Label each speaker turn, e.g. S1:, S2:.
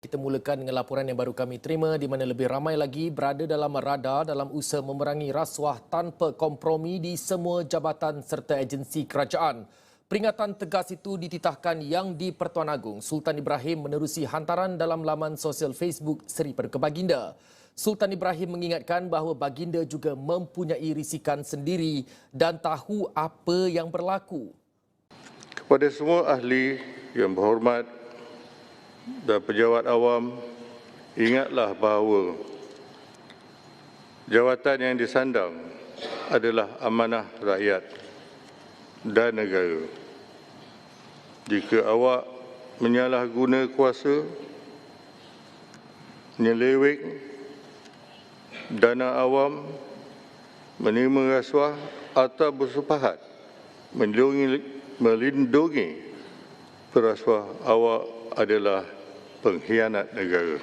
S1: Kita mulakan dengan laporan yang baru kami terima di mana lebih ramai lagi berada dalam radar dalam usaha memerangi rasuah tanpa kompromi di semua jabatan serta agensi kerajaan. Peringatan tegas itu dititahkan Yang di-Pertuan Agong Sultan Ibrahim menerusi hantaran dalam laman sosial Facebook Seri Paduka Baginda. Sultan Ibrahim mengingatkan bahawa Baginda juga mempunyai risikan sendiri dan tahu apa yang berlaku.
S2: Kepada semua ahli yang berhormat dan pejabat awam, ingatlah bahawa jawatan yang disandang adalah amanah rakyat dan negara. Jika awak menyalahguna kuasa, menyeleweng dana awam, menerima rasuah atau bersepahat melindungi perasuah, awak adalah pengkhianat negara.